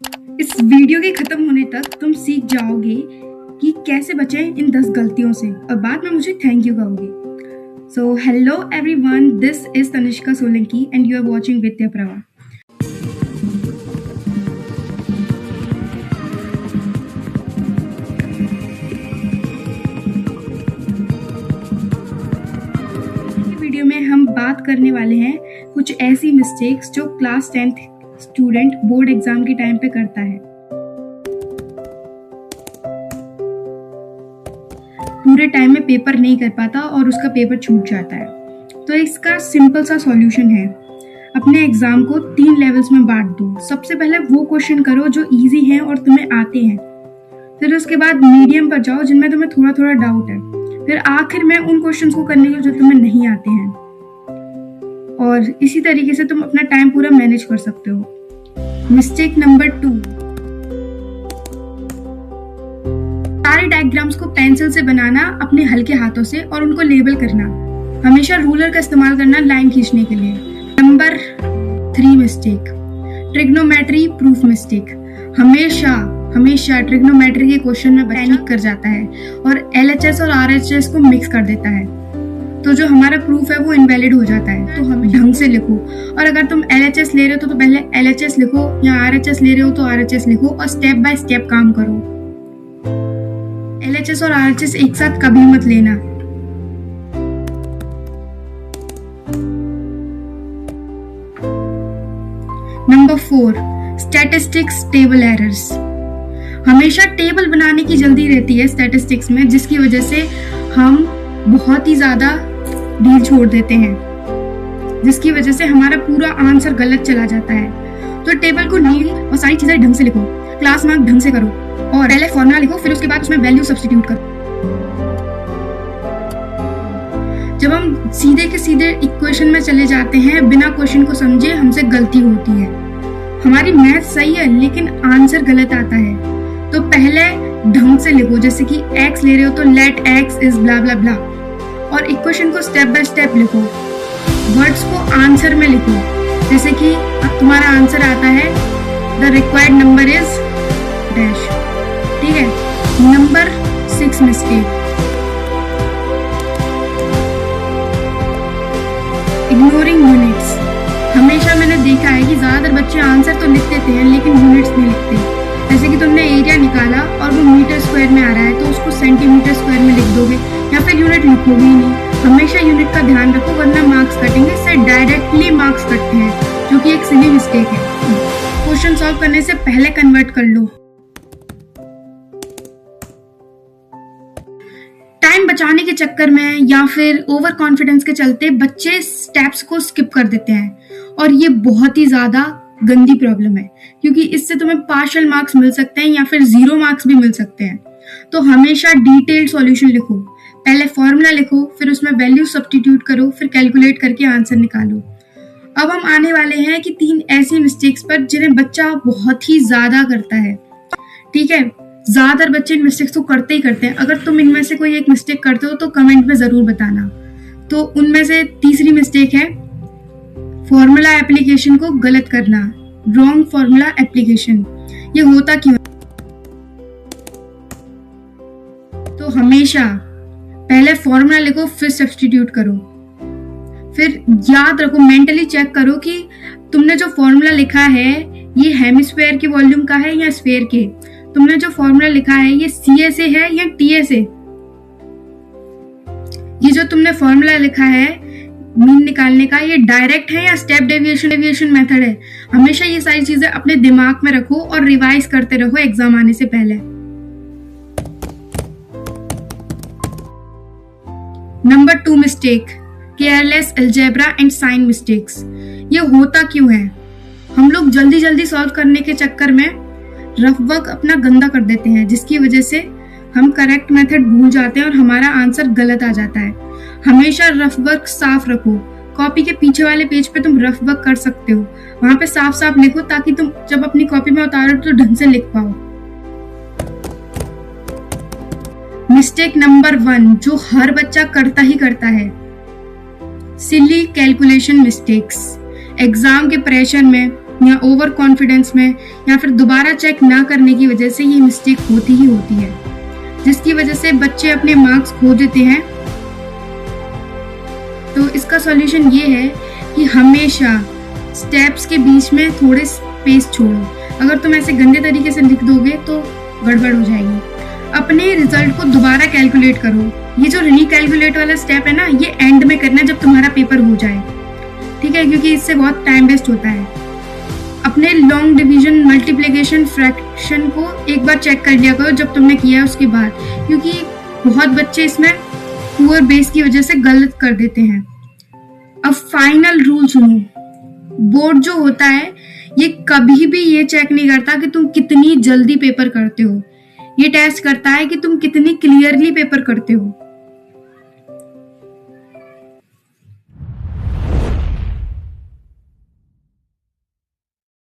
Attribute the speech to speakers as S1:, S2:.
S1: इस वीडियो के खत्म होने तक तुम सीख जाओगे कि कैसे बचें इन 10 गलतियों से और बाद में मुझे थैंक यू कहोगे। So hello everyone, this is Tanishka Solanki and you are watching Vidya Pravah. Video में हम बात करने वाले हैं कुछ ऐसी मिस्टेक्स जो class 10th student board exam के टाइम पे करता है। पूरे टाइम में पेपर नहीं कर पाता और उसका पेपर छूट जाता है। तो इसका सिंपल सा सॉल्यूशन है, अपने एग्जाम को 3 लेवल्स में बांट दो। सबसे पहले वो क्वेश्चन करो जो इजी हैं और तुम्हें आते हैं, फिर उसके बाद मीडियम पर जाओ जिनमें तुम्हें थोड़ा थोड़ा डाउट है, फिर आखिर में उन क्वेश्चंस को करने के जो तुम्हें नहीं आते हैं। और इसी तरीके से तुम अपना टाइम पूरा मैनेज कर सकते हो। मिस्टेक नंबर 2, सारे डायग्राम्स को पेंसिल से बनाना अपने हल्के हाथों से और उनको लेबल करना। हमेशा रूलर का इस्तेमाल करना लाइन खींचने के लिए। Number 3 mistake, trigonometry proof mistake. हमेशा ट्रिग्नोमेट्री के क्वेश्चन में पैनिक कर जाता है और LHS और RHS को मिक्स कर देता है, तो जो हमारा प्रूफ है वो इनवैलिड हो जाता है। तो हम ढंग से लिखो, और अगर तुम LHS ले रहे हो तो पहले LHS लिखो, या RHS ले रहे हो तो RHS लिखो और स्टेप बाय स्टेप काम करो। LHS और RHS एक साथ कभी मत लेना। Number 4, statistics table errors. हमेशा टेबल बनाने की जल्दी रहती है स्टैटिस्टिक्स में, जिसकी वजह से हम बहुत ही ज्यादा ढील छोड़ देते हैं, जिसकी वजह से हमारा पूरा आंसर गलत चला जाता है। तो टेबल को नीट और सारी चीजें ढंग से लिखो, क्लास मार्क ढंग से करो, और पहले फॉर्मूला लिखो, फिर उसके बाद उसमें वैल्यू सब्स्टिट्यूट करो। जब हम सीधे के सीधे इक्वेशन में चले जाते हैं बिना क्वेश्चन को समझे, हमसे गलती होती है। हमारी मैथ सही है लेकिन आंसर गलत आता है। तो पहले ढंग से लिखो, जैसे कि x ले रहे हो तो लेट x इज ब्ला ब्ला ब्ला, और इक्वेशन को स्टेप बाय स्टेप लिखो। वर्ड्स को आंसर में लिखो, जैसे कि अब तुम्हारा आंसर आता है the required number is dash. ठीक है। Number 6 mistake, ignoring units. हमेशा मैंने देखा है कि ज्यादातर बच्चे आंसर तो लिख देते हैं लेकिन यूनिट्स नहीं लिखते। जैसे कि तुमने एरिया निकाला और वो मीटर स्क्वायर में आ रहा है तो उसको सेंटीमीटर स्क्वायर में लिख दोगे, या फिर यूनिट लिखोगे ही नहीं। हमेशा यूनिट का ध्यान रखो, वरना मार्क्स कटेंगे। इससे डायरेक्टली मार्क्स कटते हैं, जो कि एक सिली मिस्टेक है। क्वेश्चन सॉल्व करने से पहले कन्वर्ट कर लो। टाइम बचाने के चक्कर में या फिर ओवर कॉन्फिडेंस के चलते बच्चे स्टेप्स को स्किप कर देते हैं, और ये बहुत ही ज्यादा गंदी प्रॉब्लम है, क्योंकि इससे तुम्हें पार्शियल मार्क्स मिल सकते हैं या फिर 0 मार्क्स भी मिल सकते हैं। तो हमेशा डिटेल्ड सॉल्यूशन लिखो, पहले फॉर्मूला लिखो, फिर उसमें वैल्यू सब्स्टिट्यूट करो, फिर कैलकुलेट करके आंसर निकालो। अब हम आने वाले हैं कि 3 ऐसी मिस्टेक्स पर जिन्हें बच्चा बहुत ही ज्यादा करता है। ठीक है, ज्यादातर बच्चे इन मिस्टेक्स को करते ही करते हैं। अगर तुम इनमें से कोई एक मिस्टेक करते हो तो कमेंट में जरूर बताना। तो उनमें से तीसरी मिस्टेक है फॉर्मूला एप्लीकेशन को गलत करना, रॉन्ग फॉर्मूला एप्लीकेशन। ये होता क्यों है? तो हमेशा पहले फॉर्मूला लिखो, फिर सब्स्टिट्यूट करो, फिर याद रखो, मेंटली चेक करो कि तुमने जो फॉर्मूला लिखा है ये हेमिस्फीयर के वॉल्यूम का है या स्फीयर के। तुमने जो फॉर्मूला लिखा है ये CA से है या TA से। ये जो तुमने फॉर्मूला लिखा है मीन निकालने का, ये डायरेक्ट है या स्टेप डेविएशन मेथड है। हमेशा ये सारी चीजें अपने दिमाग में रखो और रिवाइज करते रहो एग्जाम आने से पहले। Number 2 mistake, careless algebra and sign mistakes. ये होता क्यों है? हम लोग जल्दी जल्दी सॉल्व करने के चक्कर में रफ वर्क अपना गंदा कर देते हैं, जिसकी वजह से हम करेक्ट मेथड भूल जाते हैं और हमारा आंसर गलत आ जाता है। हमेशा रफ वर्क साफ रखो। कॉपी के पीछे वाले पेज पे तुम रफ वर्क कर सकते हो, वहां पे साफ साफ लिखो, ताकि तुम जब अपनी कॉपी में उतारो तो ढंग से लिख पाओ। मिस्टेक नंबर 1 जो हर बच्चा करता ही करता है, सिली कैलकुलेशन मिस्टेक्स। एग्जाम के प्रेशर में या ओवर कॉन्फिडेंस में या फिर दोबारा चेक ना करने की वजह से ये मिस्टेक होती ही होती है, जिसकी वजह से बच्चे अपने मार्क्स खो देते हैं। तो इसका सॉल्यूशन ये है कि हमेशा स्टेप्स के बीच में थोड़े स्पेस छोड़ो। अगर तुम ऐसे गंदे तरीके से लिख दोगे तो गड़बड़ हो जाएगी। अपने रिजल्ट को दोबारा कैलकुलेट करो। ये जो रिकैलकुलेट वाला स्टेप है ना, ये एंड में करना जब तुम्हारा पेपर हो जाए, ठीक है, क्योंकि इससे बहुत टाइम वेस्ट होता है। अपने लॉन्ग डिवीजन, मल्टीप्लिकेशन, फ्रैक्शन को एक बार चेक कर लिया करो जब तुमने किया है उसके बाद, क्योंकि बहुत बच्चे इसमें पुअर बेस की वजह से गलत कर देते हैं। अब फाइनल रूल सुनो। बोर्ड जो होता है ये कभी भी ये चेक नहीं करता कि तुम कितनी जल्दी पेपर करते हो, ये टेस्ट करता है कि तुम कितनी क्लियरली पेपर करते हो।